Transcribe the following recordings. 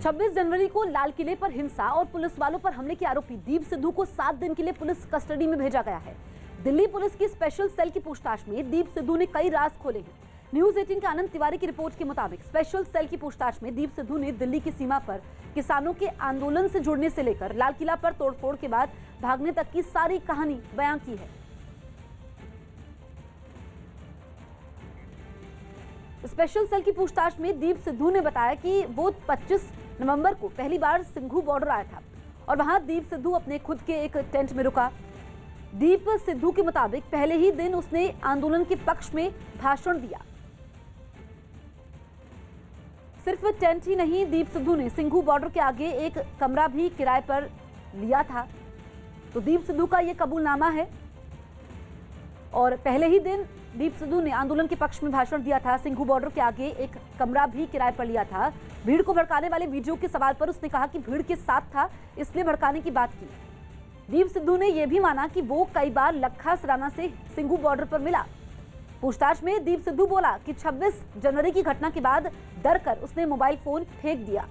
26 जनवरी को लाल किले पर हिंसा और पुलिस वालों पर हमले के आरोपी दीप सिद्धू को 7 दिन के लिए पुलिस कस्टडी में भेजा गया है। दिल्ली पुलिस की स्पेशल सेल की पूछताछ में दीप सिद्धू ने कई राज खोले हैं। न्यूज 18 के आनंद तिवारी की रिपोर्ट के मुताबिक स्पेशल सेल की पूछताछ में दीप सिद्धू ने दिल्ली की सीमा पर किसानों के आंदोलन से जुड़ने से लेकर लाल किला पर तोड़फोड़ के बाद भागने तक की सारी कहानी बयां की है। स्पेशल सेल की पूछताछ में दीप सिद्धू ने बताया कि वो 25 नवंबर को पहली बार सिंघू बॉर्डर आया था और वहां दीप सिद्धू अपने खुद के एक टेंट में रुका। दीप सिद्धू के मुताबिक पहले ही दिन उसने आंदोलन के पक्ष में भाषण दिया। सिर्फ टेंट ही नहीं, दीप सिद्धू ने सिंघू बॉर्डर के आगे एक कमरा भी किराए पर लिया था। तो दीप सिद्धू का यह कबूलनामा है और पहले ही दिन दीप सिद्धू ने आंदोलन के पक्ष में भाषण दिया था। सिंघू बॉर्डर के आगे एक कमरा भी किराए पर लिया था। भीड़ को भड़काने वाले वीडियो के सवाल पर उसने कहा कि भीड़ के साथ था, इसलिए भड़काने की बात की। दीप सिद्धू ने यह भी माना कि वो कई बार लखा-सराना से सिंघू बॉर्डर पर मिला। पूछताछ में दीप सिद्धू बोला कि 26 जनवरी की घटना के बाद डर कर उसने मोबाइल फोन फेंक दिया।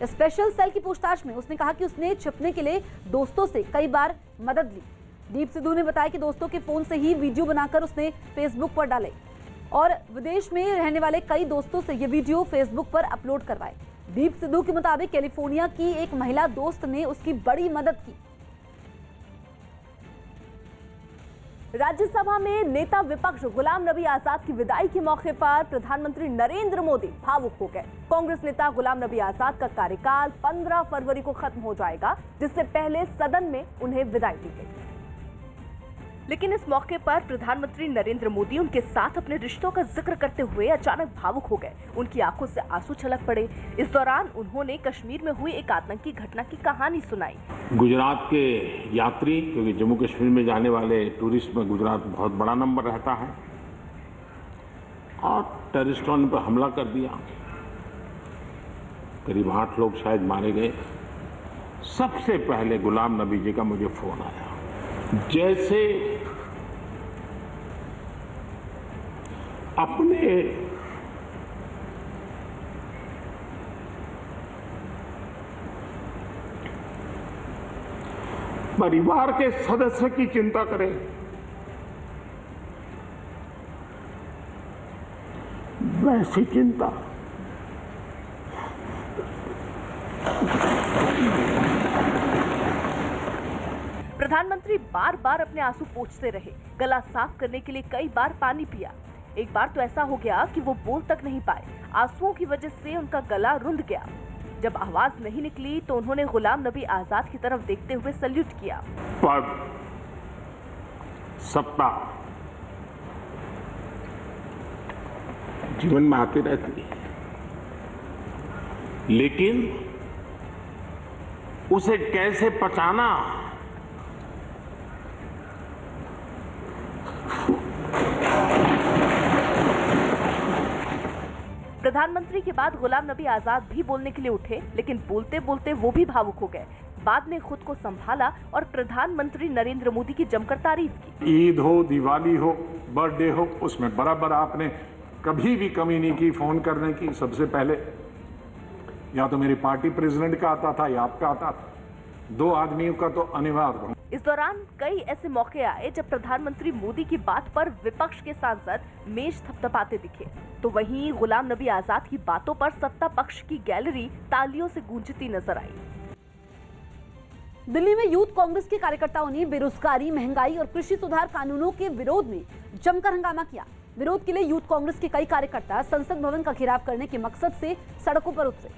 स्पेशल सेल की पूछताछ में उसने कहा कि उसने छिपने के लिए दोस्तों से कई बार मदद ली। दीप सिद्धू ने बताया कि दोस्तों के फोन से ही वीडियो बनाकर उसने फेसबुक पर डाले और विदेश में रहने वाले कई दोस्तों से ये वीडियो फेसबुक पर अपलोड करवाए। दीप सिद्धू के मुताबिक कैलिफोर्निया की एक महिला दोस्त ने उसकी बड़ी मदद की। राज्यसभा में नेता विपक्ष गुलाम नबी आजाद की विदाई के मौके पर प्रधानमंत्री नरेंद्र मोदी भावुक हो गए। कांग्रेस नेता गुलाम नबी आजाद का कार्यकाल 15 फरवरी को खत्म हो जाएगा, जिससे पहले सदन में उन्हें विदाई दी गई। लेकिन इस मौके पर प्रधानमंत्री नरेंद्र मोदी उनके साथ अपने रिश्तों का जिक्र करते हुए अचानक भावुक हो गए। उनकी आंखों से आंसू छलक पड़े। इस दौरान उन्होंने कश्मीर में हुई एक आतंकी घटना की कहानी सुनाई। गुजरात के यात्री, क्योंकि जम्मू कश्मीर में जाने वाले टूरिस्ट में गुजरात बहुत बड़ा नंबर रहता है, और टेररिस्टों ने पर हमला कर दिया। करीब 8 लोग शायद मारे गए। सबसे पहले गुलाम नबी जी का मुझे फोन आया। जैसे अपने परिवार के सदस्य की चिंता करें, वैसी चिंता प्रधानमंत्री बार बार अपने आंसू पोंछते रहे। गला साफ करने के लिए कई बार पानी पिया। एक बार तो ऐसा हो गया कि वो बोल तक नहीं पाए। आंसुओं की वजह से उनका गला रुंध गया। जब आवाज नहीं निकली तो उन्होंने गुलाम नबी आजाद की तरफ देखते हुए सल्यूट किया। पद, सत्ता जीवन में आती रहती है, लेकिन उसे कैसे पचाना, प्रधानमंत्री के बाद गुलाम नबी आजाद भी बोलने के लिए उठे, लेकिन बोलते बोलते वो भी भावुक हो गए। बाद में खुद को संभाला और प्रधानमंत्री नरेंद्र मोदी की जमकर तारीफ की। ईद हो, दिवाली हो, बर्थडे हो, उसमें बराबर आपने कभी भी कमी नहीं की फोन करने की। सबसे पहले या तो मेरी पार्टी प्रेसिडेंट का आता था या आपका आता था। 2 आदमियों का तो अनिवार्य। इस दौरान कई ऐसे मौके आए जब प्रधानमंत्री मोदी की बात पर विपक्ष के सांसद मेज थपथपाते दिखे, तो वहीं गुलाम नबी आजाद की बातों पर सत्ता पक्ष की गैलरी तालियों से गूंजती नजर आई। दिल्ली में यूथ कांग्रेस के कार्यकर्ताओं ने बेरोजगारी, महंगाई और कृषि सुधार कानूनों के विरोध में जमकर हंगामा किया। विरोध के लिए यूथ कांग्रेस के कई कार्यकर्ता संसद भवन का घेराव करने के मकसद से सड़कों पर उतरे,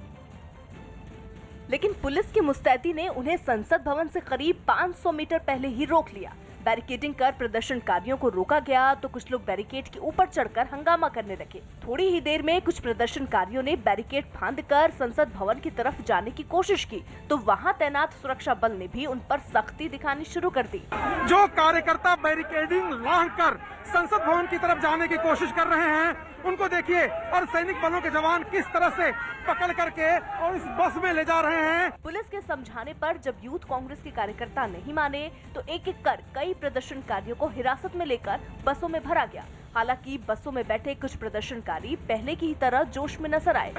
लेकिन पुलिस की मुस्तैदी ने उन्हें संसद भवन से करीब 500 मीटर पहले ही रोक लिया। बैरिकेडिंग कर प्रदर्शनकारियों को रोका गया तो कुछ लोग बैरिकेड के ऊपर चढ़कर हंगामा करने लगे। थोड़ी ही देर में कुछ प्रदर्शनकारियों ने बैरिकेड फांदकर संसद भवन की तरफ जाने की कोशिश की, तो वहां तैनात सुरक्षा बल ने भी उन पर सख्ती दिखानी शुरू कर दी। जो कार्यकर्ता बैरिकेडिंग लांघकर संसद भवन की तरफ जाने की कोशिश कर रहे हैं, उनको देखिए, और सैनिक बलों के जवान किस तरह से पकड़ करके और इस बस में ले जा रहे हैं। पुलिस के समझाने पर जब यूथ कांग्रेस के कार्यकर्ता नहीं माने तो एक एक कर कई प्रदर्शनकारियों को हिरासत में लेकर बसों में भरा गया। हालांकि बसों में बैठे कुछ प्रदर्शनकारी पहले की ही तरह जोश में नजर आए।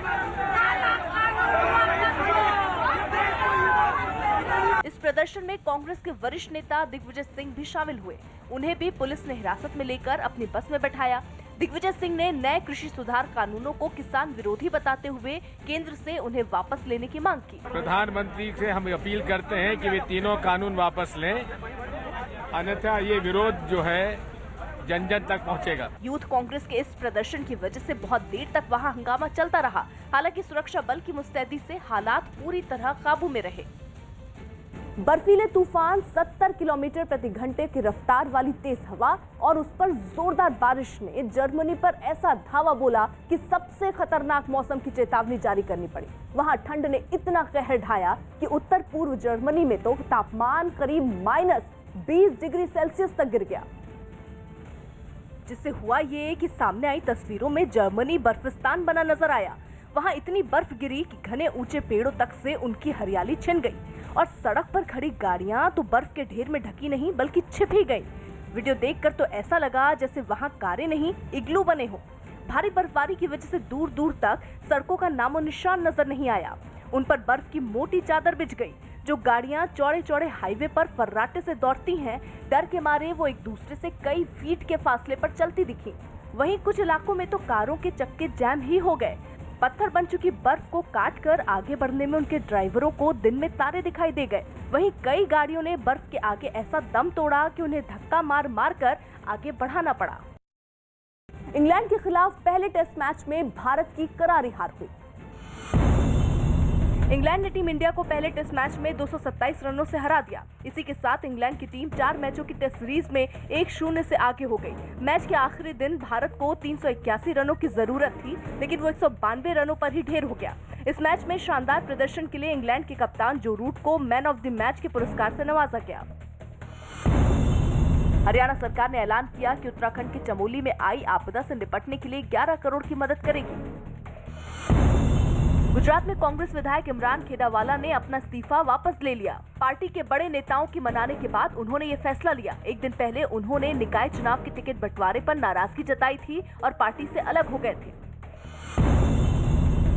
इस प्रदर्शन में कांग्रेस के वरिष्ठ नेता दिग्विजय सिंह भी शामिल हुए। उन्हें भी पुलिस ने हिरासत में लेकर अपनी बस में बैठाया। दिग्विजय सिंह ने नए कृषि सुधार कानूनों को किसान विरोधी बताते हुए केंद्र से उन्हें वापस लेने की मांग की। प्रधानमंत्री से हम अपील करते हैं कि वे तीनों कानून वापस लें, अन्यथा ये विरोध जो है जन जन तक पहुंचेगा। यूथ कांग्रेस के इस प्रदर्शन की वजह से बहुत देर तक वहां हंगामा चलता रहा। हालांकि सुरक्षा बल की मुस्तैदी से हालात पूरी तरह काबू में रहे। बर्फीले तूफान, 70 किलोमीटर प्रति घंटे की रफ्तार वाली तेज हवा और उस पर जोरदार बारिश ने जर्मनी पर ऐसा धावा बोला कि सबसे खतरनाक मौसम की चेतावनी जारी करनी पड़ी। वहां ठंड ने इतना कहर ढाया कि उत्तर पूर्व जर्मनी में तो तापमान करीब -20 डिग्री सेल्सियस तक गिर गया। जिससे हुआ ये कि सामने आई तस्वीरों में जर्मनी बर्फिस्तान बना नजर आया। वहां इतनी बर्फ गिरी कि घने ऊंचे पेड़ों तक से उनकी हरियाली छिन गई और सड़क पर खड़ी गाड़ियां तो बर्फ के ढेर में ढकी नहीं बल्कि छिप ही गई। वीडियो देखकर तो ऐसा लगा जैसे वहां कारें नहीं इग्लू बने हो। भारी बर्फबारी की वजह से दूर दूर तक सड़कों का नामो निशान नजर नहीं आया। उन पर बर्फ की मोटी चादर बिछ गई। जो गाड़ियां चौड़े चौड़े हाईवे पर फर्राटे से दौड़ती हैं, डर के मारे वो एक दूसरे से कई फीट के फासले पर चलती दिखी। वहीं कुछ इलाकों में तो कारों के चक्के जैम ही हो गए। पत्थर बन चुकी बर्फ को काटकर आगे बढ़ने में उनके ड्राइवरों को दिन में तारे दिखाई दे गए। वहीं कई गाड़ियों ने बर्फ के आगे ऐसा दम तोड़ा कि उन्हें धक्का मार मार कर आगे बढ़ाना पड़ा। इंग्लैंड के खिलाफ पहले टेस्ट मैच में भारत की करारी हार हुई। इंग्लैंड ने टीम इंडिया को पहले टेस्ट मैच में 227 रनों से हरा दिया। इसी के साथ इंग्लैंड की टीम 4 मैचों की टेस्ट सीरीज में 1-0 से आगे हो गई। मैच के आखिरी दिन भारत को 381 रनों की जरूरत थी, लेकिन वो 192 रनों पर ही ढेर हो गया। इस मैच में शानदार प्रदर्शन के लिए इंग्लैंड के कप्तान जो रूट को मैन ऑफ द मैच के पुरस्कार से नवाजा गया। हरियाणा सरकार ने ऐलान किया कि उत्तराखंड के चमोली में आई आपदा से निपटने के लिए 11 करोड़ की मदद करेगी। गुजरात में कांग्रेस विधायक इमरान खेडावाला ने अपना इस्तीफा वापस ले लिया। पार्टी के बड़े नेताओं की मनाने के बाद उन्होंने ये फैसला लिया। एक दिन पहले उन्होंने निकाय चुनाव के टिकट बंटवारे पर नाराजगी जताई थी और पार्टी से अलग हो गए थे।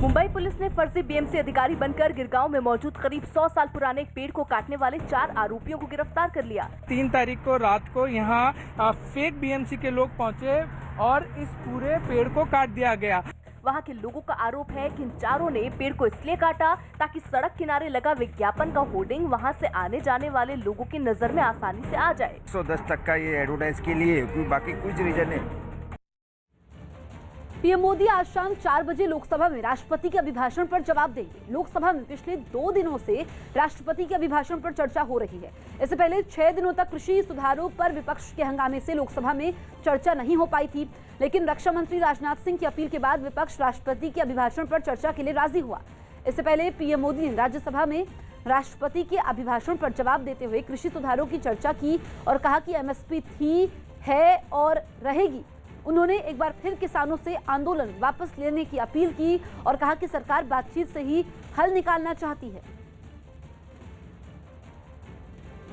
मुंबई पुलिस ने फर्जी बीएमसी अधिकारी बनकर गिरगांव में मौजूद करीब 100 साल पुराने एक पेड़ को काटने वाले 4 आरोपियों को गिरफ्तार कर लिया। 3 तारीख को रात को यहाँ फेक बीएमसी के लोग पहुँचे और इस पूरे पेड़ को काट दिया गया। वहां के लोगों का आरोप है कि इन चारों ने पेड़ को इसलिए काटा ताकि सड़क किनारे लगा विज्ञापन का होर्डिंग वहां से आने जाने वाले लोगों की नजर में आसानी से आ जाए। 110 तक का ये एडवर्टाइज के लिए, बाकी कुछ रीजन है। पीएम मोदी आज शाम 4 बजे लोकसभा में राष्ट्रपति के अभिभाषण पर जवाब देंगे। लोकसभा में पिछले 2 दिनों से राष्ट्रपति के अभिभाषण पर चर्चा हो रही है। इससे पहले 6 दिनों तक कृषि सुधारों पर विपक्ष के हंगामे से लोकसभा में चर्चा नहीं हो पाई थी, लेकिन रक्षा मंत्री राजनाथ सिंह की अपील के बाद विपक्ष राष्ट्रपति के अभिभाषण पर चर्चा के लिए राजी हुआ। इससे पहले पीएम मोदी ने राज्यसभा में राष्ट्रपति के अभिभाषण पर जवाब देते हुए कृषि सुधारों की चर्चा की और कहा कि एमएसपी थी, है और रहेगी। उन्होंने एक बार फिर किसानों से आंदोलन वापस लेने की अपील की और कहा कि सरकार बातचीत से ही हल निकालना चाहती है।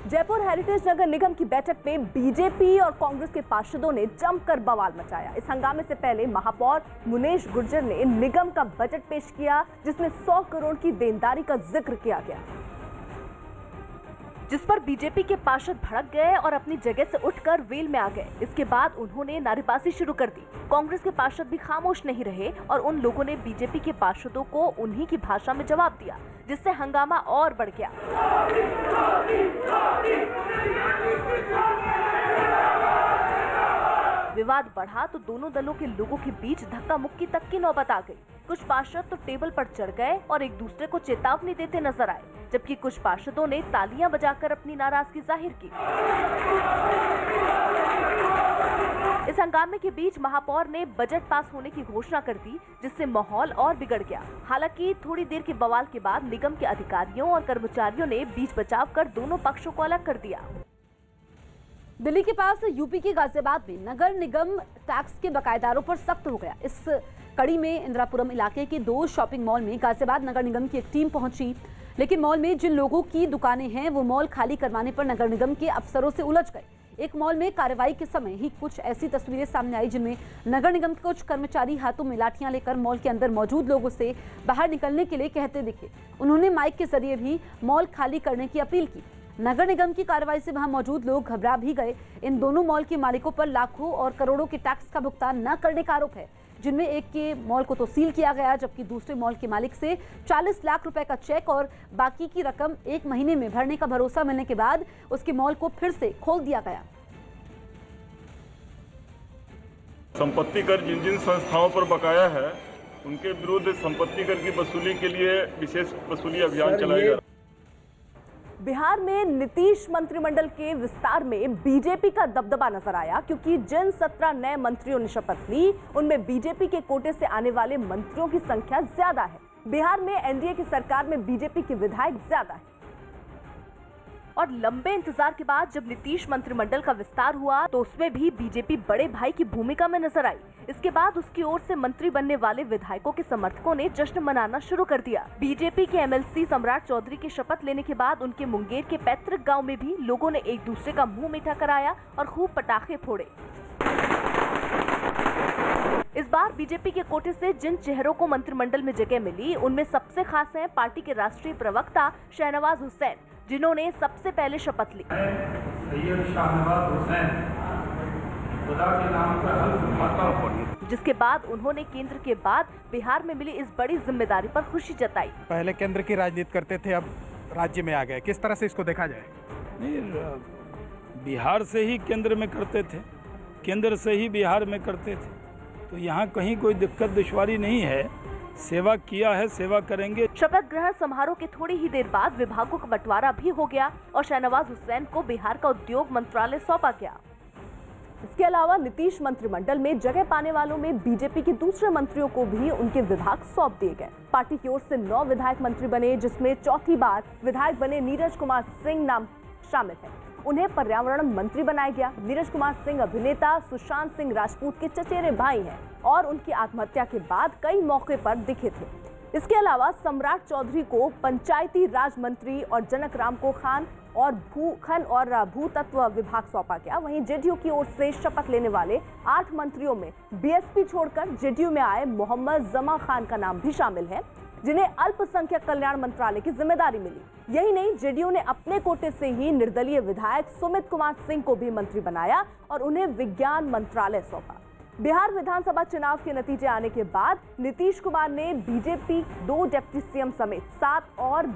जयपुर हेरिटेज नगर निगम की बैठक में बीजेपी और कांग्रेस के पार्षदों ने जमकर बवाल मचाया। इस हंगामे से पहले महापौर मुनेश गुर्जर ने निगम का बजट पेश किया, जिसमें 100 करोड़ की देनदारी का जिक्र किया गया, जिस पर बीजेपी के पार्षद भड़क गए और अपनी जगह से उठकर वेल में आ गए। इसके बाद उन्होंने नारेबाजी शुरू कर दी। कांग्रेस के पार्षद भी खामोश नहीं रहे और उन लोगों ने बीजेपी के पार्षदों को उन्हीं की भाषा में जवाब दिया, जिससे हंगामा और बढ़ गया। विवाद बढ़ा तो दोनों दलों के लोगों के बीच धक्का मुक्की तक की नौबत आ गई। कुछ पार्षद तो टेबल पर चढ़ गए और एक दूसरे को चेतावनी देते नजर आए, जबकि कुछ पार्षदों ने तालियां बजाकर अपनी नाराजगी जाहिर की। इस हंगामे के बीच महापौर ने बजट पास होने की घोषणा कर दी, जिससे माहौल और बिगड़ गया। हालांकि थोड़ी देर के बवाल के बाद निगम के अधिकारियों और कर्मचारियों ने बीच बचाव कर दोनों पक्षों को अलग कर दिया। दिल्ली के पास यूपी के गाजियाबाद में नगर निगम टैक्स के बकायेदारों पर सख्त हो गया। इस कड़ी में इंदिरापुरम इलाके के 2 शॉपिंग मॉल में गाजियाबाद नगर निगम की एक टीम पहुंची, लेकिन मॉल में जिन लोगों की दुकानें हैं वो मॉल खाली करवाने पर नगर निगम के अफसरों से उलझ गए। एक मॉल में कार्रवाई के समय ही कुछ ऐसी तस्वीरें सामने आई जिनमें नगर निगम के कुछ कर्मचारी हाथों में लाठियां लेकर मॉल के अंदर मौजूद लोगों से बाहर निकलने के लिए कहते दिखे। उन्होंने माइक के जरिए भी मॉल खाली करने की अपील की। नगर निगम की कार्रवाई से वहां मौजूद लोग घबरा भी गए। इन दोनों मॉल के मालिकों पर लाखों और करोड़ों के टैक्स का भुगतान न करने का आरोप है, जिनमें एक के मॉल को तो सील किया गया, जबकि दूसरे मॉल के मालिक से 40 लाख रुपए का चेक और बाकी की रकम 1 महीने में भरने का भरोसा मिलने के बाद उसके मॉल को फिर से खोल दिया गया। संपत्ति कर जिन जिन संस्थाओं पर बकाया है उनके विरुद्ध संपत्ति कर की वसूली के लिए विशेष वसूली अभियान चलाया जा रहा है। बिहार में नीतीश मंत्रिमंडल के विस्तार में बीजेपी का दबदबा नजर आया, क्योंकि जिन 17 नए मंत्रियों ने शपथ ली उनमें बीजेपी के कोटे से आने वाले मंत्रियों की संख्या ज्यादा है। बिहार में एनडीए की सरकार में बीजेपी के विधायक ज्यादा है और लंबे इंतजार के बाद जब नीतीश मंत्रिमंडल का विस्तार हुआ तो उसमें भी बीजेपी बड़े भाई की भूमिका में नजर आई। इसके बाद उसकी ओर से मंत्री बनने वाले विधायकों के समर्थकों ने जश्न मनाना शुरू कर दिया। बीजेपी के एमएलसी सम्राट चौधरी के शपथ लेने के बाद उनके मुंगेर के पैतृक गांव में भी लोगों ने एक दूसरे का मुंह मीठा कराया और खूब पटाखे फोड़े। इस बार बीजेपी के कोटे से जिन चेहरों को मंत्रिमंडल में जगह मिली उनमें सबसे खास हैं पार्टी के राष्ट्रीय प्रवक्ता शहनवाज हुसैन, जिन्होंने सबसे पहले शपथ ली। जिसके बाद उन्होंने केंद्र के बाद बिहार में मिली इस बड़ी जिम्मेदारी पर खुशी जताई। पहले केंद्र की राजनीति करते थे, अब राज्य में आ गए। किस तरह से इसको देखा जाए? नहीं, बिहार से ही केंद्र में करते थे, केंद्र से ही बिहार में करते थे, तो यहाँ कहीं कोई दिक्कत दुश्वारी नहीं है। सेवा किया है, सेवा करेंगे। शपथ ग्रहण समारोह के थोड़ी ही देर बाद विभागों का बंटवारा भी हो गया और शहनवाज हुसैन को बिहार का उद्योग मंत्रालय सौंपा गया। इसके अलावा नीतीश मंत्रिमंडल में जगह पाने वालों में बीजेपी के दूसरे मंत्रियों को भी उनके विभाग सौंप दिए गए। पार्टी की ओर से 9 विधायक मंत्री बने, जिसमें चौथी बार विधायक बने नीरज कुमार सिंह नाम शामिल है। उन्हें पर्यावरण मंत्री बनाया गया। नीरज कुमार सिंह अभिनेता सुशांत सिंह राजपूत के चचेरे भाई हैं और उनकी आत्महत्या के बाद कई मौके पर दिखे थे। इसके अलावा सम्राट चौधरी को पंचायती राज मंत्री और जनक राम को खान और भूतत्व विभाग सौंपा गया। वहीं जेडीयू की ओर से शपथ लेने वाले 8 मंत्रियों में बीएसपी छोड़कर जेडीयू में आए मोहम्मद जमा खान का नाम भी शामिल है, जिन्हें अल्पसंख्यक कल्याण मंत्रालय की जिम्मेदारी मिली। यही नहीं, जेडीयू ने अपने कोटे से ही निर्दलीय विधायक सुमित कुमार सिंह को भी मंत्री बनाया और उन्हें विज्ञान मंत्रालय सौंपा। बिहार विधानसभा चुनाव के नतीजे आने के बाद नीतीश कुमार ने बीजेपी 2 डिप्टी सीएम समेत 7 और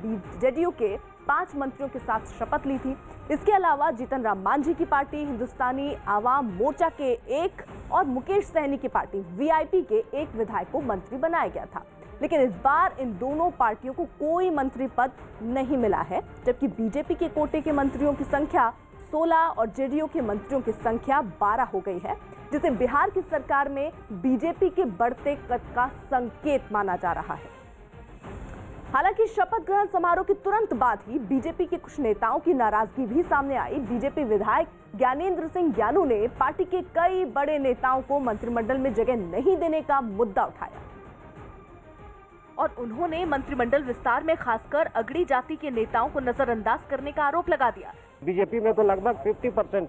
जेडीयू के 5 मंत्रियों के साथ शपथ ली थी। इसके अलावा जीतन राम मांझी की पार्टी हिंदुस्तानी आवाम मोर्चा के 1 और मुकेश सहनी की पार्टी वीआईपी के 1 विधायक को मंत्री बनाया गया था। लेकिन इस बार इन दोनों पार्टियों को कोई मंत्री पद नहीं मिला है, जबकि बीजेपी के कोटे के मंत्रियों की संख्या 16 और जेडीयू के मंत्रियों की संख्या 12 हो गई है, जिसे बिहार की सरकार में बीजेपी के बढ़ते कद का संकेत माना जा रहा है। हालांकि शपथ ग्रहण समारोह के तुरंत बाद ही बीजेपी के कुछ नेताओं की नाराजगी भी सामने आई। बीजेपी विधायक ज्ञानेंद्र सिंह ज्ञानू ने पार्टी के कई बड़े नेताओं को मंत्रिमंडल में जगह नहीं देने का मुद्दा उठाया और उन्होंने मंत्रिमंडल विस्तार में खासकर अगड़ी जाति के नेताओं को नजरअंदाज करने का आरोप लगा दिया। बीजेपी में तो लगभग 50%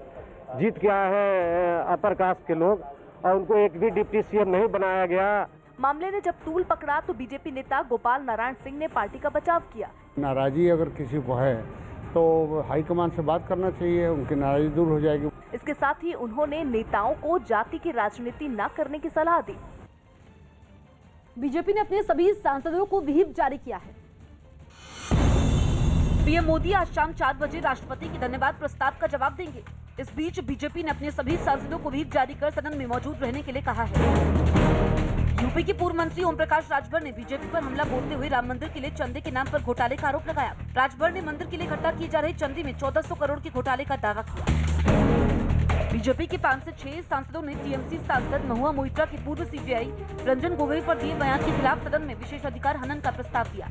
जीत गया है अपर कास्ट के लोग और उनको एक भी डिप्टी सीएम नहीं बनाया गया। मामले ने जब तूल पकड़ा तो बीजेपी नेता गोपाल नारायण सिंह ने पार्टी का बचाव किया। नाराजगी अगर किसी को है तो हाईकमान से बात करना चाहिए, उनकी नाराजगी दूर हो जाएगी। इसके साथ ही उन्होंने नेताओं को जाति की राजनीति न करने की सलाह दी। बीजेपी ने अपने सभी सांसदों को व्हिप जारी किया है। पीएम मोदी आज शाम 4 बजे राष्ट्रपति के धन्यवाद प्रस्ताव का जवाब देंगे। इस बीच बीजेपी ने अपने सभी सांसदों को व्हिप जारी कर सदन में मौजूद रहने के लिए कहा है। यूपी के पूर्व मंत्री ओम प्रकाश राजभर ने बीजेपी पर हमला बोलते हुए राम मंदिर के लिए चंदे के नाम पर घोटाले का आरोप लगाया। राजभर ने मंदिर के लिए इकट्ठा किए जा रहे चंदे में 1400 करोड़ के घोटाले का दावा किया। बीजेपी के 5 से 6 सांसदों ने टीएमसी सांसद महुआ मोइत्रा के पूर्व सीबीआई रंजन गोगोई पर दिए बयान के खिलाफ सदन में विशेषाधिकार हनन का प्रस्ताव दिया।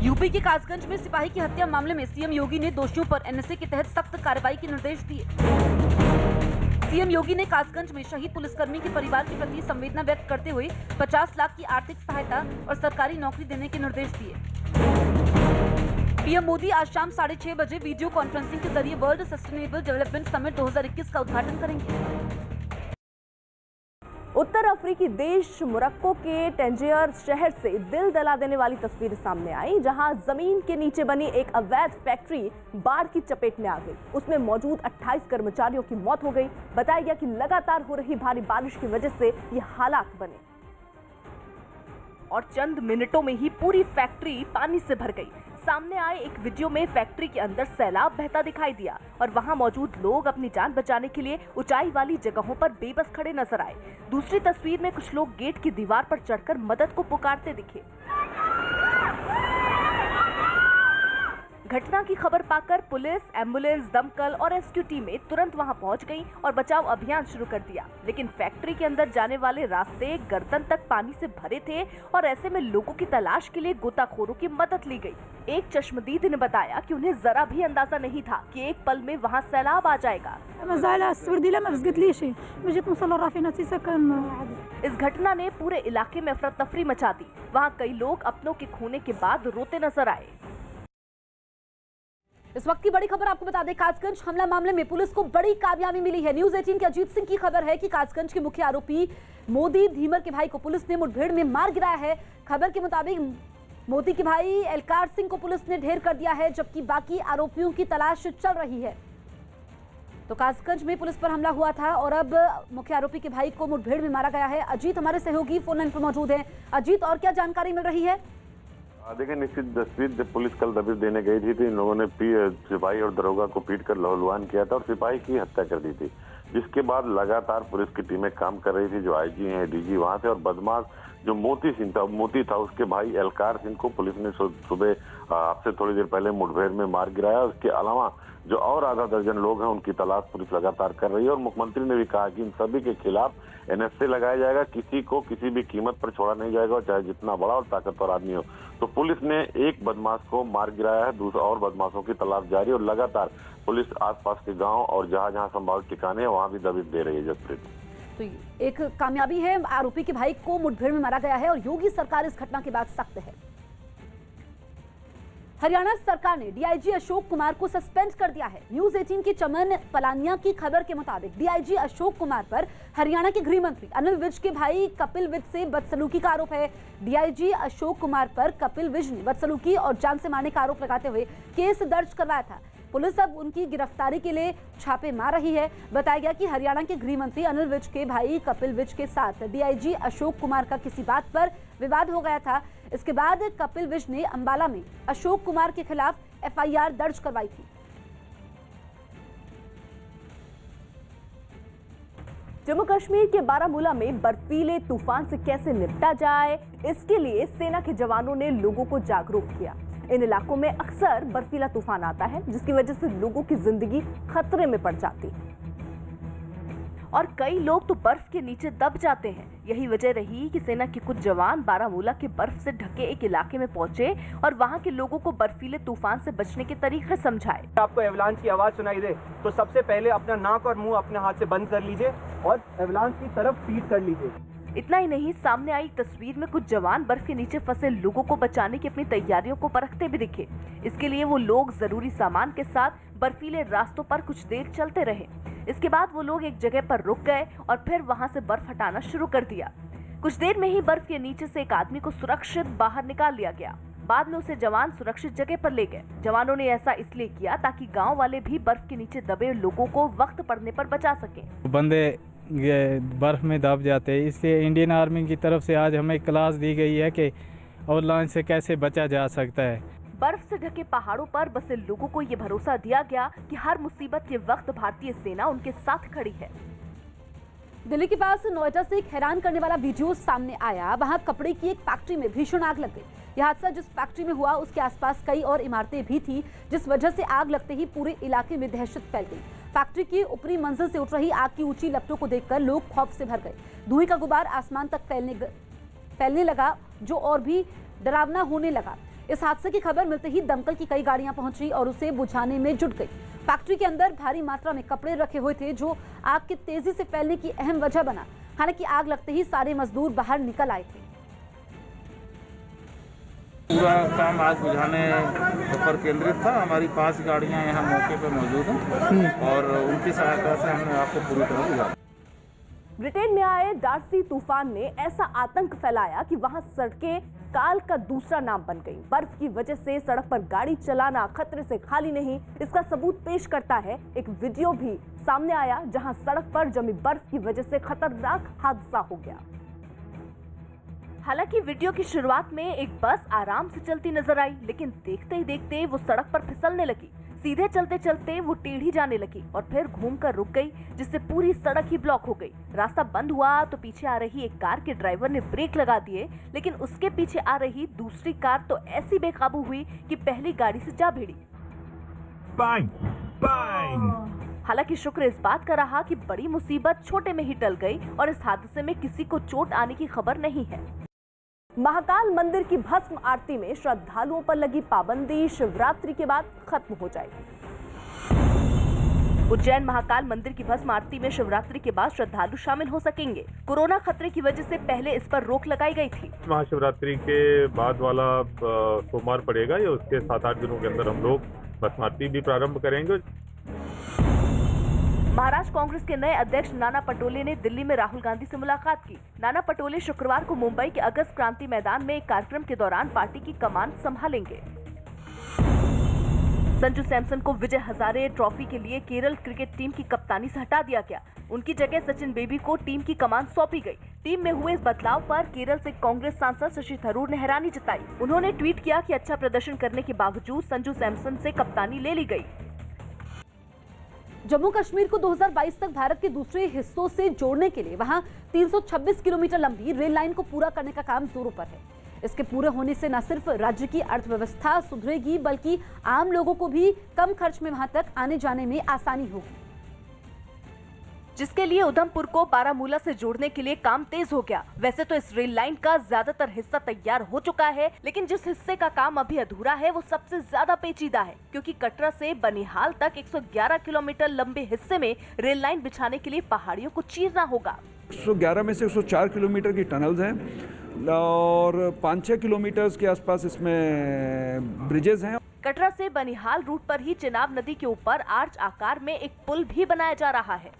यूपी के कासगंज में सिपाही की हत्या मामले में सीएम योगी ने दोषियों पर एनएसए के तहत सख्त कार्रवाई के निर्देश दिए। सीएम योगी ने कासगंज में शहीद पुलिसकर्मी के परिवार के प्रति संवेदना व्यक्त करते हुए 50 लाख की आर्थिक सहायता और सरकारी नौकरी देने के निर्देश दिए। पीएम मोदी आज शाम 6:30 बजे वीडियो कॉन्फ्रेंसिंग के जरिए वर्ल्ड सस्टेनेबल डेवलपमेंट समिट 2021 का उद्घाटन करेंगे। उत्तर अफ्रीकी देश मोरक्को के टैंजियर शहर से दिल दहला देने वाली तस्वीर सामने आई, जहां जमीन के नीचे बनी एक अवैध फैक्ट्री बाढ़ की चपेट में आ गई। उसमें मौजूद 28 कर्मचारियों की मौत हो गई। बताया गया कि लगातार हो रही भारी बारिश की वजह से ये हालात बने और चंद मिनटों में ही पूरी फैक्ट्री पानी से भर गई। सामने आए एक वीडियो में फैक्ट्री के अंदर सैलाब बहता दिखाई दिया और वहां मौजूद लोग अपनी जान बचाने के लिए ऊंचाई वाली जगहों पर बेबस खड़े नजर आए। दूसरी तस्वीर में कुछ लोग गेट की दीवार पर चढ़कर मदद को पुकारते दिखे। घटना की खबर पाकर पुलिस, एम्बुलेंस, दमकल और रेस्क्यू टीमें तुरंत वहां पहुंच गईं और बचाव अभियान शुरू कर दिया। लेकिन फैक्ट्री के अंदर जाने वाले रास्ते गर्दन तक पानी से भरे थे और ऐसे में लोगों की तलाश के लिए गोताखोरों की मदद ली गई। एक चश्मदीद ने बताया कि उन्हें जरा भी अंदाजा नहीं था कि एक पल में वहां सैलाब आ जाएगा। इस घटना ने पूरे इलाके में अफरा तफरी मचा दी। वहाँ कई लोग अपनों के खोने के बाद रोते नजर आए। इस वक्त की बड़ी खबर आपको बता दें, कासगंज हमला मामले में पुलिस को बड़ी कामयाबी मिली है। न्यूज़ 18 के अजीत सिंह की खबर है कि कासगंज के मुख्य आरोपी मोदी धीमर के भाई को पुलिस ने मुठभेड़ में मार गिराया है। खबर के मुताबिक मोदी के भाई एलकार सिंह को पुलिस ने ढेर कर दिया है, जबकि बाकी आरोपियों की तलाश चल रही है। तो कासगंज में पुलिस पर हमला हुआ था और अब मुख्य आरोपी के भाई को मुठभेड़ में मारा गया है। अजीत हमारे सहयोगी फोन लाइन पर मौजूद है। अजीत, और क्या जानकारी मिल रही है? देखिए, निश्चित जसप्रीत, जब पुलिस कल दबिश देने गई थी तो इन लोगों ने सिपाही और दरोगा को पीट कर लहूलुहान किया था और सिपाही की हत्या कर दी थी, जिसके बाद लगातार पुलिस की टीमें काम कर रही थी। जो आईजी हैं, डीजी वहां से, और बदमाश जो मोती था उसके भाई एलकार सिंह को पुलिस ने सुबह आपसे थोड़ी देर पहले मुठभेड़ में मार गिराया। उसके अलावा जो और आधा दर्जन लोग हैं उनकी तलाश पुलिस लगातार कर रही है और मुख्यमंत्री ने भी कहा कि इन सभी के खिलाफ एनएसए लगाया जाएगा, किसी को किसी भी कीमत पर छोड़ा नहीं जाएगा, चाहे जितना बड़ा और ताकतवर आदमी हो। तो पुलिस ने एक बदमाश को मार गिराया है, दूसरा और बदमाशों की तलाश जारी और लगातार पुलिस आसपास के गांव और जहां जहां संभावित ठिकाने हैं वहां भी दबिश दे रही है। जसप्रीत, तो एक कामयाबी है, आरोपी के भाई को मुठभेड़ में मारा गया है और योगी सरकार इस घटना के बाद सख्त है। हरियाणा सरकार ने डीआईजी अशोक कुमार को सस्पेंड कर दिया है। न्यूज़ 18 की चमन पलानिया की खबर के मुताबिक डीआईजी अशोक कुमार पर हरियाणा के गृह मंत्री अनिल विज के भाई कपिल विज से बदसलूकी का आरोप है। डीआईजी अशोक कुमार पर कपिल विज ने बदसलूकी और जान से मारने का आरोप लगाते हुए केस दर्ज करवाया था। पुलिस अब उनकी गिरफ्तारी के लिए छापे मार रही है। बताया गया कि हरियाणा के गृह मंत्री अनिल विज के भाई कपिल विज के साथ डीआईजी अशोक कुमार का किसी बात पर विवाद हो गया था। इसके बाद कपिल विज ने अंबाला में अशोक कुमार के खिलाफ एफआईआर दर्ज करवाई थी। जम्मू कश्मीर के बारामूला में बर्फीले तूफान से कैसे निपटा जाए, इसके लिए सेना के जवानों ने लोगों को जागरूक किया। इन इलाकों में अक्सर बर्फीला तूफान आता है, जिसकी वजह से लोगों की जिंदगी खतरे में पड़ जाती है और कई लोग तो बर्फ के नीचे दब जाते हैं। यही वजह रही कि सेना के कुछ जवान बारामूला के बर्फ से ढके एक इलाके में पहुंचे और वहां के लोगों को बर्फीले तूफान से बचने के तरीके समझाए। आपको एवलांच की आवाज सुनाई दे तो सबसे पहले अपना नाक और मुंह अपने हाथ से बंद कर लीजिए और एवलांच की तरफ फीड कर लीजिए। इतना ही नहीं, सामने आई तस्वीर में कुछ जवान बर्फ के नीचे फंसे लोगों को बचाने की अपनी तैयारियों को परखते भी दिखे। इसके लिए वो लोग जरूरी सामान के साथ बर्फीले रास्तों पर कुछ देर चलते रहे। इसके बाद वो लोग एक जगह पर रुक गए और फिर वहां से बर्फ हटाना शुरू कर दिया। कुछ देर में ही बर्फ के नीचे से एक आदमी को सुरक्षित बाहर निकाल लिया गया। बाद में उसे जवान सुरक्षित जगह पर ले गए। जवानों ने ऐसा इसलिए किया ताकि गाँव वाले भी बर्फ के नीचे दबे लोगों को वक्त पड़ने पर बचा सके। बंदे ये बर्फ में दब जाते हैं, इसलिए इंडियन आर्मी की तरफ से आज हमें क्लास दी गई है कि एवलांच से कैसे बचा जा सकता है। बर्फ से ढके पहाड़ों पर बसे लोगों को ये भरोसा दिया गया कि हर मुसीबत के वक्त भारतीय सेना उनके साथ खड़ी है। दिल्ली के पास नोएडा से एक हैरान करने वाला वीडियो सामने आया। वहां कपड़े की एक फैक्ट्री में भीषण आग लग गई। यह हादसा जिस फैक्ट्री में हुआ उसके आसपास कई और इमारतें भी थी, जिस वजह से आग लगते ही पूरे इलाके में दहशत फैल गई। फैक्ट्री की ऊपरी मंजिल से उठ रही आग की ऊंची लपटों को देखकर लोग खौफ से भर गए। धुएं का गुबार आसमान तक फैलने लगा, जो और भी डरावना होने लगा। इस हादसे की खबर मिलते ही दमकल की कई गाड़ियां पहुंची और उसे बुझाने में जुट गई। फैक्ट्री के अंदर भारी मात्रा में कपड़े रखे हुए थे जो आग के तेजी से फैलने की अहम वजह बना। हालांकि आग लगते ही सारे मजदूर बाहर निकल आए थे। पूरा काम आग बुझाने पर केंद्रित था। हमारी 5 गाड़ियां यहाँ मौके पर मौजूद हैं और उनकी सहायता से हमने आपको पूरी तरह बुझा। ब्रिटेन में आए डार्सी तूफान ने ऐसा आतंक फैलाया कि वहां सड़कें काल का दूसरा नाम बन गई। बर्फ की वजह से सड़क पर गाड़ी चलाना खतरे से खाली नहीं, इसका सबूत पेश करता है एक वीडियो भी सामने आया जहां सड़क पर जमी बर्फ की वजह से खतरनाक हादसा हो गया। हालांकि वीडियो की शुरुआत में एक बस आराम से चलती नजर आई, लेकिन देखते ही देखते वो सड़क पर फिसलने लगी। सीधे चलते चलते वो टेढ़ी जाने लगी और फिर घूमकर रुक गई, जिससे पूरी सड़क ही ब्लॉक हो गई। रास्ता बंद हुआ तो पीछे आ रही एक कार के ड्राइवर ने ब्रेक लगा दिए, लेकिन उसके पीछे आ रही दूसरी कार तो ऐसी बेकाबू हुई कि पहली गाड़ी से जा भिड़ी। बांग, बांग। हालांकि शुक्र इस बात का रहा कि बड़ी मुसीबत छोटे में ही टल गई और इस हादसे में किसी को चोट आने की खबर नहीं है। महाकाल मंदिर की भस्म आरती में श्रद्धालुओं पर लगी पाबंदी शिवरात्रि के बाद खत्म हो जाएगी। उज्जैन महाकाल मंदिर की भस्म आरती में शिवरात्रि के बाद श्रद्धालु शामिल हो सकेंगे। कोरोना खतरे की वजह से पहले इस पर रोक लगाई गई थी। महाशिवरात्रि के बाद वाला सोमवार पड़ेगा या उसके 7-8 दिनों के अंदर हम लोग भस्म आरती भी प्रारंभ करेंगे। महाराष्ट्र कांग्रेस के नए अध्यक्ष नाना पटोले ने दिल्ली में राहुल गांधी से मुलाकात की। नाना पटोले शुक्रवार को मुंबई के अगस्त क्रांति मैदान में एक कार्यक्रम के दौरान पार्टी की कमान संभालेंगे। संजू सैमसन को विजय हजारे ट्रॉफी के लिए केरल क्रिकेट टीम की कप्तानी से हटा दिया गया। उनकी जगह सचिन बेबी को टीम की कमान सौंपी गई। टीम में हुए इस बदलाव पर केरल से कांग्रेस सांसद शशि थरूर ने हैरानी जताई। उन्होंने ट्वीट किया कि अच्छा प्रदर्शन करने के बावजूद संजू सैमसन से कप्तानी ले ली गई। जम्मू कश्मीर को 2022 तक भारत के दूसरे हिस्सों से जोड़ने के लिए वहां 326 किलोमीटर लंबी रेल लाइन को पूरा करने का काम जोरों पर है। इसके पूरे होने से न सिर्फ राज्य की अर्थव्यवस्था सुधरेगी, बल्कि आम लोगों को भी कम खर्च में वहां तक आने जाने में आसानी होगी, जिसके लिए उधमपुर को बारामूला से जोड़ने के लिए काम तेज हो गया। वैसे तो इस रेल लाइन का ज्यादातर हिस्सा तैयार हो चुका है, लेकिन जिस हिस्से का काम अभी अधूरा है वो सबसे ज्यादा पेचीदा है, क्योंकि कटरा से बनिहाल तक 111 किलोमीटर लंबे हिस्से में रेल लाइन बिछाने के लिए पहाड़ियों को चीरना होगा। 111 में से 104 किलोमीटर की टनल्स हैं और 5-6 किलोमीटर के आसपास इसमें ब्रिजेस हैं। कटरा से बनिहाल रूट पर ही चिनाब नदी के ऊपर आर्च आकार में एक पुल भी बनाया जा रहा है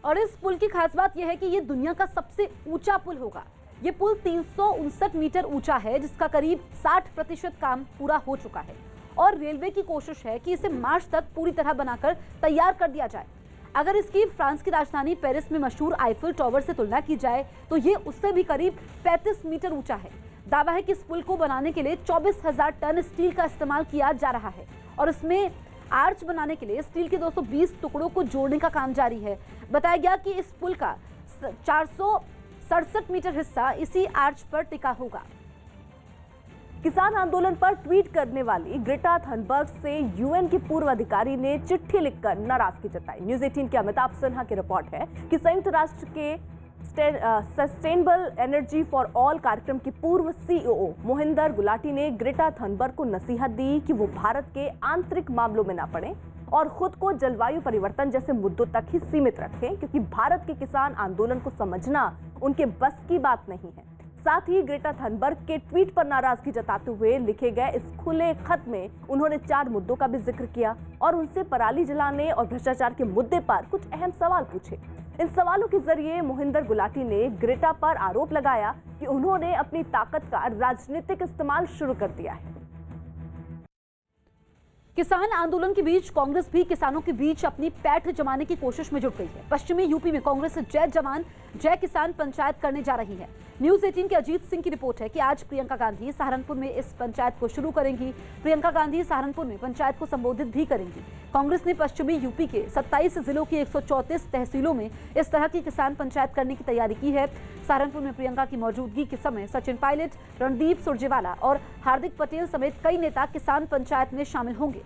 और इस पुल की खास बात यह है कि ये दुनिया का सबसे ऊंचा पुल होगा। ये पुल 359 मीटर ऊंचा है, जिसका करीब 60% काम पूरा हो चुका है और रेलवे की कोशिश है कि इसे मार्च तक पूरी तरह बनाकर तैयार कर दिया जाए। अगर इसकी फ्रांस की राजधानी पेरिस में मशहूर आईफिल टावर से तुलना की जाए तो ये उससे भी करीब 35 मीटर ऊंचा है। दावा है कि इस पुल को बनाने के लिए 24,000 टन स्टील का इस्तेमाल किया जा रहा है और इसमें आर्च बनाने के लिए स्टील के 220 टुकड़ों को जोड़ने का काम जारी है। बताया गया कि इस पुल का 467 मीटर हिस्सा इसी आर्च पर टिका होगा। किसान आंदोलन पर ट्वीट करने वाली ग्रेटा थनबर्ग से यूएन के पूर्व अधिकारी ने चिट्ठी लिखकर नाराजगी जताई। न्यूज़ 18 के अमिताभ सिन्हा की रिपोर्ट है कि संयुक्त राष्ट्र के सस्टेनेबल एनर्जी फॉर ऑल कार्यक्रम के पूर्व सीईओ मोहिंदर गुलाटी ने ग्रेटा थनबर्ग को नसीहत दी कि वो भारत के आंतरिक मामलों में ना पड़े और खुद को जलवायु परिवर्तन जैसे मुद्दों तक ही सीमित रखें, क्योंकि भारत के किसान आंदोलन को समझना उनके बस की बात नहीं है। साथ ही ग्रेटा थनबर्ग के ट्वीट पर नाराजगी जताते हुए लिखे गए इस खुले खत में उन्होंने 4 मुद्दों का भी जिक्र किया और उनसे पराली जलाने और भ्रष्टाचार के मुद्दे पर कुछ अहम सवाल पूछे। इन सवालों के जरिए मोहिंदर गुलाटी ने ग्रेटा पर आरोप लगाया कि उन्होंने अपनी ताकत का राजनीतिक इस्तेमाल शुरू कर दिया है। किसान आंदोलन के बीच कांग्रेस भी किसानों के बीच अपनी पैठ जमाने की कोशिश में जुट गई है। पश्चिमी यूपी में कांग्रेस जय जवान जय किसान पंचायत करने जा रही है। न्यूज़ 18 के अजीत सिंह की रिपोर्ट है कि आज प्रियंका गांधी सहारनपुर में इस पंचायत को शुरू करेंगी। प्रियंका गांधी सहारनपुर में पंचायत को संबोधित भी करेंगी। कांग्रेस ने पश्चिमी यूपी के 27 जिलों की 134 तहसीलों में इस तरह की किसान पंचायत करने की तैयारी की है। सहारनपुर में प्रियंका की मौजूदगी के समय सचिन पायलट, रणदीप सुरजेवाला और हार्दिक पटेल समेत कई नेता किसान पंचायत में शामिल होंगे।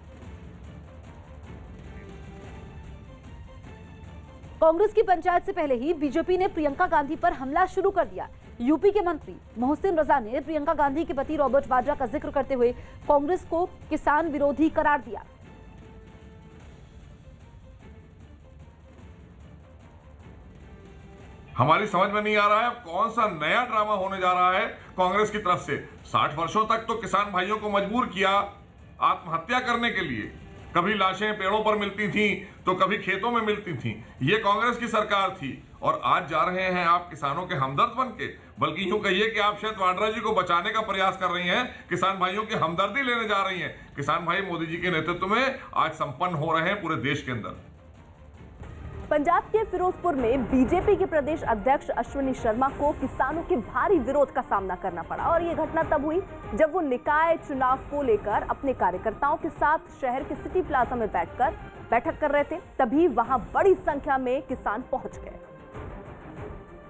कांग्रेस की पंचायत से पहले ही बीजेपी ने प्रियंका गांधी पर हमला शुरू कर दिया। यूपी के मंत्री मोहसिन रजा ने प्रियंका गांधी के पति रॉबर्ट वाड्रा का जिक्र करते हुए कांग्रेस को किसान विरोधी करार दिया। हमारी समझ में नहीं आ रहा है कौन सा नया ड्रामा होने जा रहा है कांग्रेस की तरफ से। 60 वर्षों तक तो किसान भाइयों को मजबूर किया आत्महत्या करने के लिए। कभी लाशें पेड़ों पर मिलती थीं तो कभी खेतों में मिलती थीं। ये कांग्रेस की सरकार थी और आज जा रहे हैं आप किसानों के हमदर्द बन के। बल्कि यूं कहिए कि आप शायद वाड्रा जी को बचाने का प्रयास कर रही हैं, किसान भाइयों की हमदर्दी लेने जा रही हैं। किसान भाई मोदी जी के नेतृत्व में आज संपन्न हो रहे हैं पूरे देश के अंदर। पंजाब के फिरोजपुर में बीजेपी के प्रदेश अध्यक्ष अश्विनी शर्मा को किसानों के भारी विरोध का सामना करना पड़ा और ये घटना तब हुई जब वो निकाय चुनाव को लेकर अपने कार्यकर्ताओं के साथ शहर के सिटी प्लाजा में बैठक कर रहे थे। तभी वहां बड़ी संख्या में किसान पहुंच गए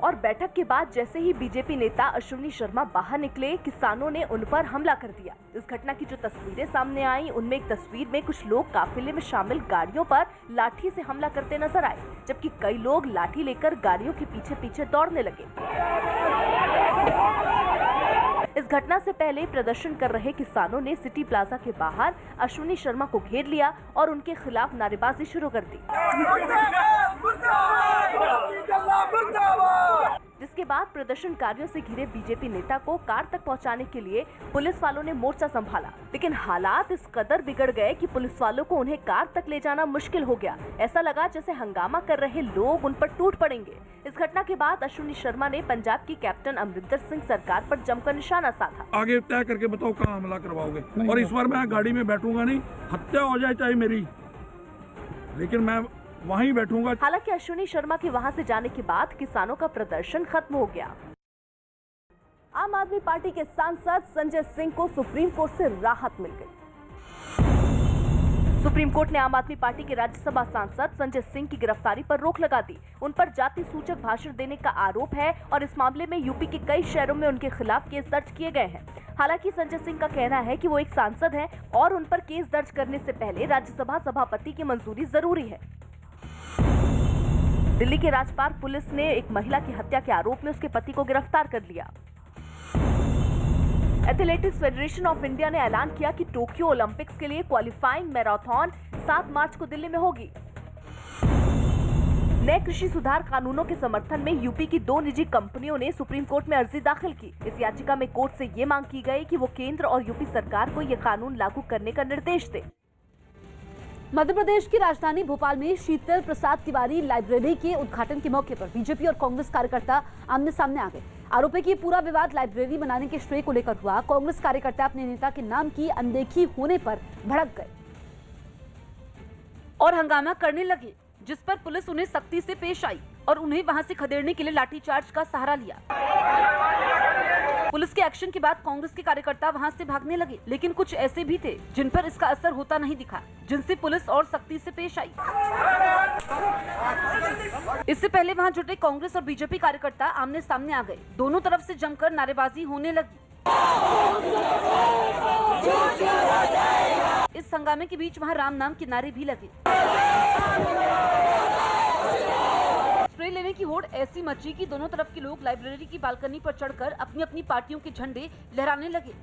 और बैठक के बाद जैसे ही बीजेपी नेता अश्विनी शर्मा बाहर निकले, किसानों ने उन पर हमला कर दिया। इस घटना की जो तस्वीरें सामने आई, उनमें एक तस्वीर में कुछ लोग काफिले में शामिल गाड़ियों पर लाठी से हमला करते नजर आए, जबकि कई लोग लाठी लेकर गाड़ियों के पीछे पीछे दौड़ने लगे। इस घटना से पहले प्रदर्शन कर रहे किसानों ने सिटी प्लाजा के बाहर अश्विनी शर्मा को घेर लिया और उनके खिलाफ नारेबाजी शुरू कर दी, जिसके बाद प्रदर्शनकारियों से घिरे बीजेपी नेता को कार तक पहुंचाने के लिए पुलिस वालों ने मोर्चा संभाला। लेकिन हालात इस कदर बिगड़ गए कि पुलिस वालों को उन्हें कार तक ले जाना मुश्किल हो गया। ऐसा लगा जैसे हंगामा कर रहे लोग उन पर टूट पड़ेंगे। इस घटना के बाद अश्विनी शर्मा ने पंजाब की कैप्टन अमरिंदर सिंह सरकार पर जमकर निशाना साधा। आगे तय करके बताओ कहाँ हमला करवाओगे, और इस बार मैं गाड़ी में बैठूंगा नहीं, हत्या हो जाए चाहे मेरी, लेकिन मैं वहीं बैठूंगा। हालांकि अश्विनी शर्मा के वहां से जाने के बाद किसानों का प्रदर्शन खत्म हो गया। आम आदमी पार्टी के सांसद संजय सिंह को सुप्रीम कोर्ट से राहत मिल गई। सुप्रीम कोर्ट ने आम आदमी पार्टी के राज्यसभा सांसद संजय सिंह की गिरफ्तारी पर रोक लगा दी। उन पर जाति सूचक भाषण देने का आरोप है और इस मामले में यूपी के कई शहरों में उनके खिलाफ केस दर्ज किए गए हैं। हालांकि संजय सिंह का कहना है कि वो एक सांसद हैं और उन पर केस दर्ज करने से पहले राज्यसभा सभापति की मंजूरी जरूरी है। दिल्ली के राजपाट पुलिस ने एक महिला की हत्या के आरोप में उसके पति को गिरफ्तार कर लिया। एथलेटिक्स फेडरेशन ऑफ इंडिया ने ऐलान किया कि टोक्यो ओलंपिक्स के लिए क्वालिफाइंग मैराथन 7 मार्च को दिल्ली में होगी। नए कृषि सुधार कानूनों के समर्थन में यूपी की 2 निजी कंपनियों ने सुप्रीम कोर्ट में अर्जी दाखिल की। इस याचिका में कोर्ट से ये मांग की गई कि वो केंद्र और यूपी सरकार को ये कानून लागू करने का निर्देश दे। मध्य प्रदेश की राजधानी भोपाल में शीतल प्रसाद तिवारी लाइब्रेरी के उद्घाटन के मौके पर बीजेपी और कांग्रेस कार्यकर्ता आमने सामने आ गए। आरोप है कि पूरा विवाद लाइब्रेरी बनाने के श्रेय को लेकर हुआ। कांग्रेस कार्यकर्ता अपने नेता के नाम की अनदेखी होने पर भड़क गए और हंगामा करने लगे, जिस पर पुलिस उन्हें सख्ती से पेश आई और उन्हें वहां से खदेड़ने के लिए लाठीचार्ज का सहारा लिया। पुलिस के एक्शन के बाद कांग्रेस के कार्यकर्ता वहां से भागने लगे, लेकिन कुछ ऐसे भी थे जिन पर इसका असर होता नहीं दिखा, जिनसे पुलिस और सख्ती से पेश आई। इससे पहले वहां जुटे कांग्रेस और बीजेपी कार्यकर्ता आमने सामने आ गए। दोनों तरफ से जमकर नारेबाजी होने लगी। इस हंगामे के बीच वहां राम नाम के नारे भी लगे। स्प्रे लेने की होड़ ऐसी मची कि दोनों तरफ के लोग लाइब्रेरी की बालकनी पर चढ़कर अपनी अपनी पार्टियों के झंडे लहराने लगे।